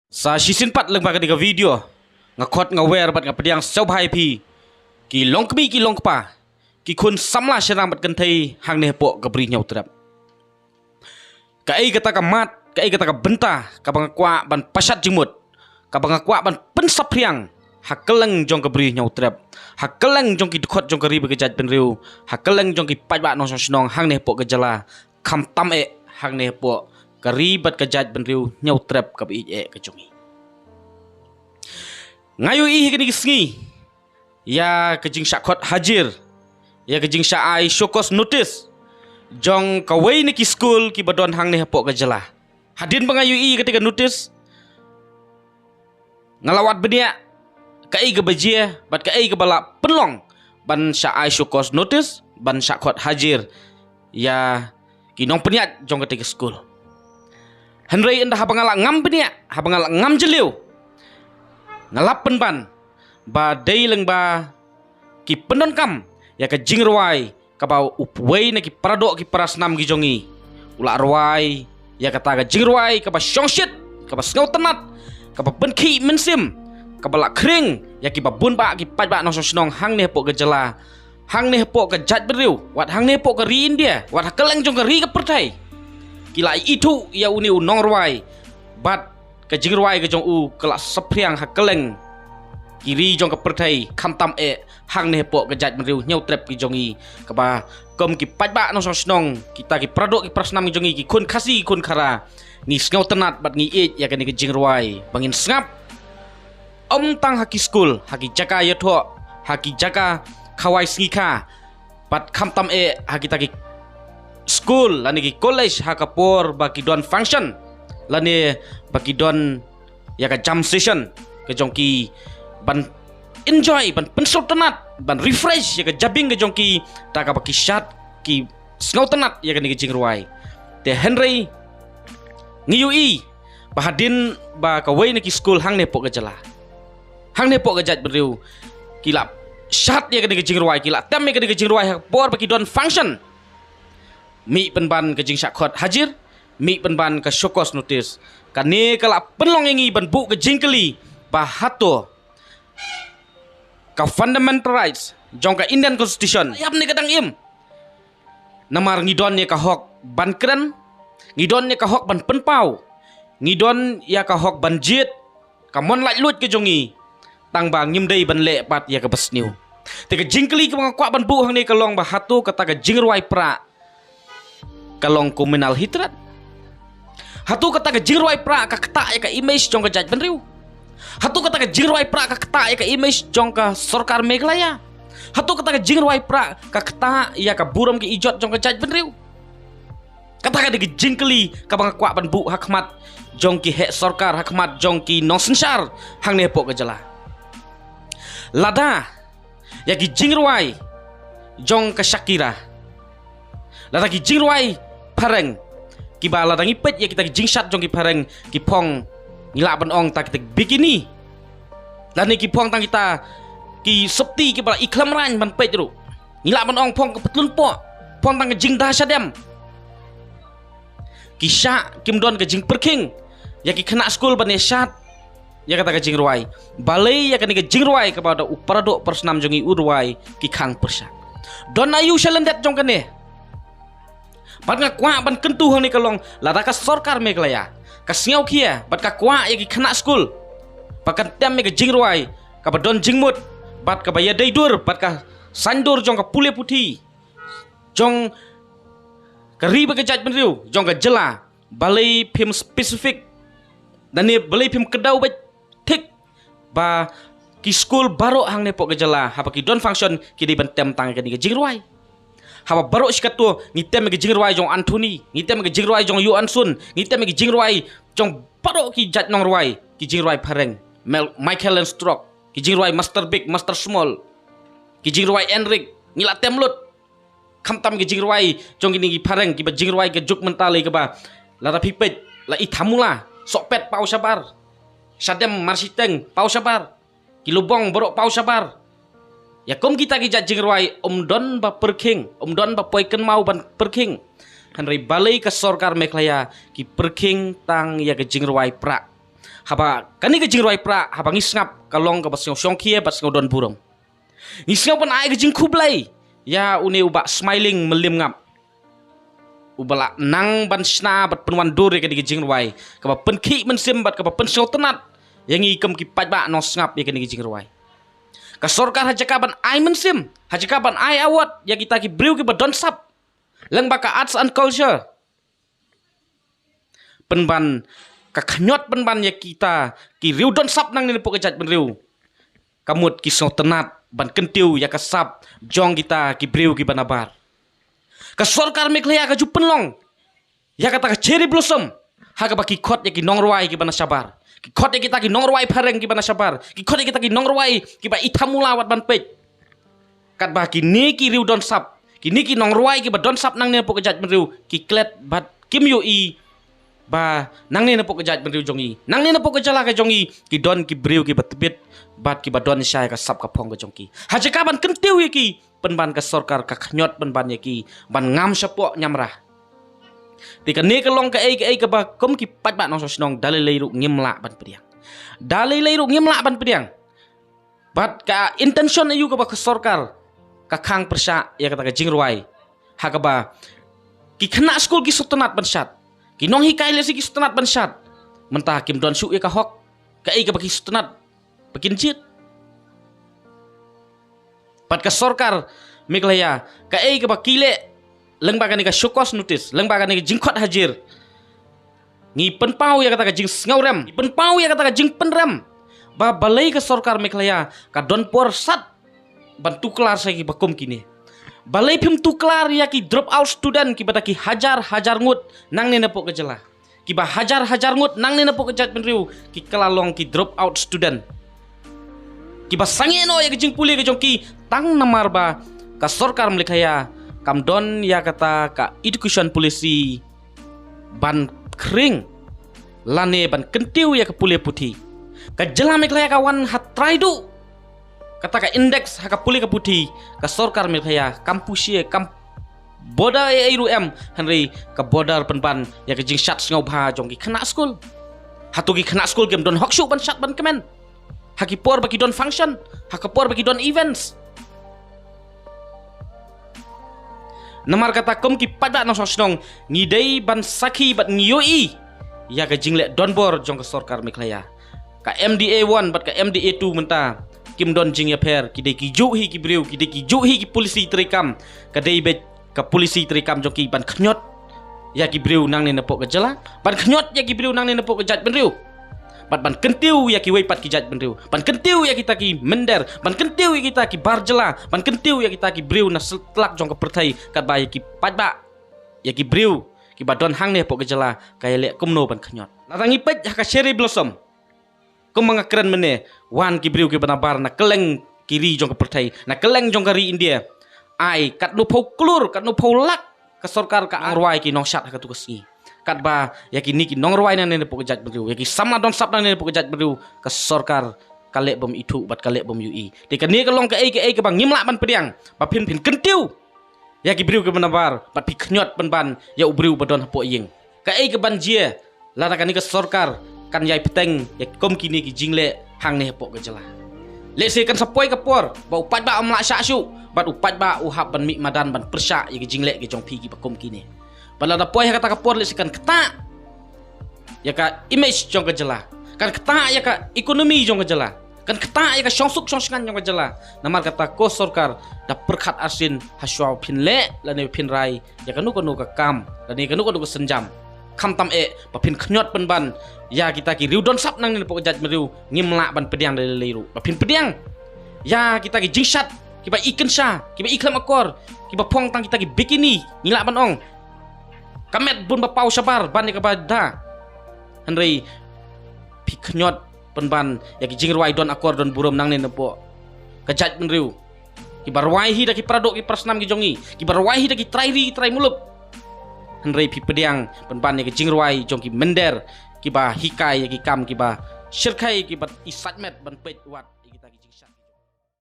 Sa season 4 lang baga ka video ngakot ngawer bat ngapadiang sau bhai phi ki long kmi ki long pa ki khun samla sharang bat kan thai hang ne po ka bri nyau trap ka ai kata ka mat ka ai kata ka benta ka bang kwa ban pasat jimut ka bang kwa ban pen sapriang hakeleng jong ka bri nyau trap hakeleng jong ki dkhot jong ka ri ba ka jat pen riu hakeleng jong ki pai ba nong snong hang ne po ka jala kham tam e hang ne po karibat kajat benriu nyau trap ka bi e ka chungi ngayu i kini kisngi ya kajing syakot hajir ya kajing syai syokos notice jong kawai ni ki school ki badon hang ne hapok ka jala hadin bangayu i ketika notice ngalawat benia kai ke bajie bat kai ke bala penlong ban syai syokos notice ban syakot hajir ya kinong peniat jong ketika school Henry indah habangala ngam benia, habangala ngam jeliu. Ngalap penban, ba day leng ba ki penon kam, ya ke jingruai, ka ba upway na ki paradok ki parasnam ki jongi. Ula ruai, ya kata ke jingruai, ka ba syongshit, ka ba sngau tenat, ka ba benki mensim, ka ba lak kring, ya ki ba bun ba ki pat ba nong snong hang ne pok ke jela. Hang ne pok ke jat beriu, wat hang ne pok ke ri India, wat keleng jong ke ri ke pertai. Kila itu ia uni nong ruai bat ke jing ruai ke jong u kelak sepriang hakeleng kiri jong ke pertai kamtam e hang ne po ke jat meriu nyau trap ki jongi ke ba kom ki pat ba nong snong kita ki pradok ki prasnam ki jongi ki kun kasi kun khara ni ngau tenat bat ngi e ya ke ni ke jing ruai bangin sngap om tang haki school haki jaka yatho haki jaka khawai sngika bat kamtam e haki taki school lani ki college hakapor bagi don function lani bagi don ya ka jam session ke jongki ban enjoy ban pensel tenat ban refresh ya ka jabing ke jongki ta ka baki shat ki snow tenat ya ka ni jing ruai te Henry ngiyui bahadin ba ka wei ni ki school hang ne pok ke jala hang ne pok ke jat beriu kilap shat ya ka ni jing ruai kilap tem ya ka ni jing ruai hakapor bagi don function mi penban ke jing syakot hajir mi penban ke syokos notice kani kala penlong yengi ban bu ke jingkeli bahato ka fundamental rights jong ka Indian constitution yap ni kadang im namar ngidon ye ka hok ban kren ngidon ye ka hok ban penpau ngidon ya ka hok ban jit ka mon laj lut ke jongi tang bang nyimdei ban le pat ya ka besniu te ke jingkeli ke kwa ban bu hang ni kalong bahato kata ke jingruai pra kalong komunal hitrat hatu kata ke jirwai pra ka kata ya ka image jong ka jaj benriu hatu kata ke jirwai pra ka kata ya ka image jong ka sarkar Meghalaya hatu kata ke jirwai pra ka kata ya ka buram ki ijot jong ka jaj benriu kata ka de jingkeli ka bang kwa ban bu hakmat jong ki hek sarkar hakmat jong ki nosensar hang ne pok ka jala lada ya ki jingruai jong ka Shakira lada ki jingruai pareng ki bala dangi pet ya kita jingsat jong ki pareng ki pong ngila ban ong ta kita bikini lani ki pong tang kita ki septi ki bala iklam ran ban pet ru ngila ban ong pong ke petlun po pong tang jing dah sadam ki sha kim don ke jing perking ya ki kena school ban syat ya kata ke jing ruai balai ya kan ke jing ruai ke pada uparado persnam jongi urwai ki khang persa don ayu shalendet jong kane bat nga kwa ban kentu hang ni kalong lada ka sarkar Meghalaya ka sngau kia bat ka kwa ya ki khana school pakan tem me ke jingruai ka badon jingmut bat ka baya daidur bat ka sandur jong ka pule puthi jong ka riba ke jaj benriu jong ka jela balai phim specific dan ni balai phim kedau ba thik ba ki school baro hang ne pok ke jela ha ki don function ki di ban tem tang ke ni ke jingruai haba barok sikatu ngitem ke jingruai jong Anthony ngitem ke jingruai jong Yu Ansun ngitem ke jingruai jong barok ki jat nong ruai ki jingruai pareng Michael and Stroke ki jingruai Master Big Master Small ki jingruai Enric ngila temlut kamtam ke jingruai jong kini ki pareng ki ba jingruai ke juk mentali ke ba la pipet la ithamula sokpet pau sabar sadem marsiteng pau sabar ki lubong borok pau sabar ya kom kita ki jat jingruai don ba perking don ba poiken mau ban perking han ri balai ka sarkar Meghalaya ki perking tang ya ke jingruai pra haba kani ke jing roi pra haba ngisngap kalong ka basngau songkhie bat ngau don burom ngisngau pan ai ke jing khublai ya une uba smiling melim ngap ubala nang ban sna bat penwan dur ke di jing roi ka ba penkhi mensim bat ka ba pensau tenat yang ikem ki pajba no ngap ya ke di jing roi ka sorkar hajakaban ai mensim hajakaban ai awat ya kita ki briu ki ba don sap leng ba ka arts and culture penban kakanyot penban ya kita ki riu don sap nang ni pok jat ben riu kamut ki so tenat ban kentiu ya kasap jong kita ki briu ki banabar ka sorkar meklaya ka ju penlong ya kata ka cherry blossom ha ka baki khot ya ki nongruai ki bana sabar ki khot ya kita ki nongruai phareng ki bana sabar ki khot ya kita ki nongruai ki ba ithamula wat ban pej kat ba ki ni ki riu don sap ki ni ki nongruai ki ba don sap nang ni pok jat ben riu ki klet bat kim yo i ba nang ni napok kejat benriu jongi nang ni napok kejala ke jongi ki don ki briu ki batbit bat ki badon syai ka sap ka phong ka jongki haje ka ban kentiu ye ki penban ka sorkar ka khnyot penban ye ki ban ngam sapok nyamrah ti ka ne ka long ka ei ka ba kom ki pat ba nong so snong dalai leiru ngimla ban priang dalai leiru ngimla ban priang bat ka intention ayu ka ba ka sorkar ka khang persya ya kata ka jingruai ha ka ba ki khna school ki sotanat ban syat kinong hikai lesi ki stenat bansat mentah kim don su ka hok ka ei ka bagi stenat bakin jit pat ka sorkar miklaya ka ei ka bakile leng bagan ka syukos notis leng bagan ka jingkhot hajir ngi penpau ya kata ka jing ngaurem penpau ya kata ka jing penrem ba balai ka sorkar miklaya ka don por sat bantu kelar sai ki bakum kini balai pim tuklar ya ki drop out student ki bata ki hajar ngut nang ne napok kejela ki ba hajar ngut nang ne napok kejat benriu ki kalalong ki drop out student ki ba sangeno ya ki puli ke jongki tang namar ba ka sorkar mlikaya kam don ya kata ka education policy ban kring lane ban kentiu ya ke puli putih ka jela mlikaya kawan hatraidu kata ka indeks haka puli ka putih ka sorkar mikhaya kampusie kam boda e iru em henry ka bodar penban ya ke jing shat ngau bha jong ki khana school hatu ki khana school kem don hokshu ban shat ban kemen haki por baki don function haka por baki don events namar kata kom ki pada no sosnong ngidei ban sakhi bat ngiyoi ya ke jing le don bor jong ka sorkar mikhaya ka MDA 1 bat ka MDA 2 menta kim don jing ya per ki de ki ju hi ki briu ki de ki ju hi ki polisi trikam ka de be ka polisi trikam jong ki ban khnyot ya ki briu nang ne napok ka jala ban khnyot ya ki briu nang ne napok ka jat benriu ban kentiu ya ki wei pat ki jat benriu ban kentiu ya kita ki mender ban kentiu ya kita ki barjela ban kentiu ya kita ki briu na setlak jong ka perthai kat ba ya ki patba ya ki briu ki badon hang ne napok ka jala ka le kumno ban khnyot larangi pej ka cherry blossom kau mengakran mene wan ki briu ki banabar na keleng kiri jong ke pertai na keleng jong kari India ai kat no pau klur kat no pau lak ka sorkar ka arwai ki nong shat ka tugas ni kat ba ya ki niki nong rwai na ne pok jat briu ya ki sama don sap na ne pok jat briu ka sorkar kalek bom itu bat kalek bom ui te ka ni ka long ka ei ka bang ngimla ban pediang ba pin kentiu ya ki briu ki banabar bat pi khnyot ban ya ubriu badon hapo ying ka ei ka ban jie la ka ni ka sorkar kan yai peteng ya kom kini ki jingle hang ne pok ke jela le se kan sapoi ka por ba upat ba amla sya syu bat upat ba uhap ban mi madan ban persya ya ki jingle ki jong pi ki ba kom kini bala da poi kata ka por le se kan keta ya ka image jong ke jela kan keta ya ka ekonomi jong ke jela kan keta ya ka syongsuk syongskan jong ke jela namar kata ko sorkar da perkhat asin haswa pin le la ne pin rai ya kanu ka kam la ne kanu ka senjam kam tam bapin khnyot penban ya kita ki riu don sap nang ni pok jat meriu ngimla ban pediang dari leiru bapin pediang ya kita ki jingsat ki ba ikan sha ki ba iklam akor ki ba pong tang kita ki bikini ngila ban ong kamet bun ba pau sabar ban ka ba da henry pi khnyot penban ya ki jingrwai don akor don burom nang ni pok ka jat meriu ki barwai hi da ki pradok ki prasnam ki jongi ki barwai hi da ki trai mulup Henry pi pediang penpan ya ki jingruai jong ki mender ki ba hikai ya ki kam ki ba shirkai ki ba isatmet ban pet wat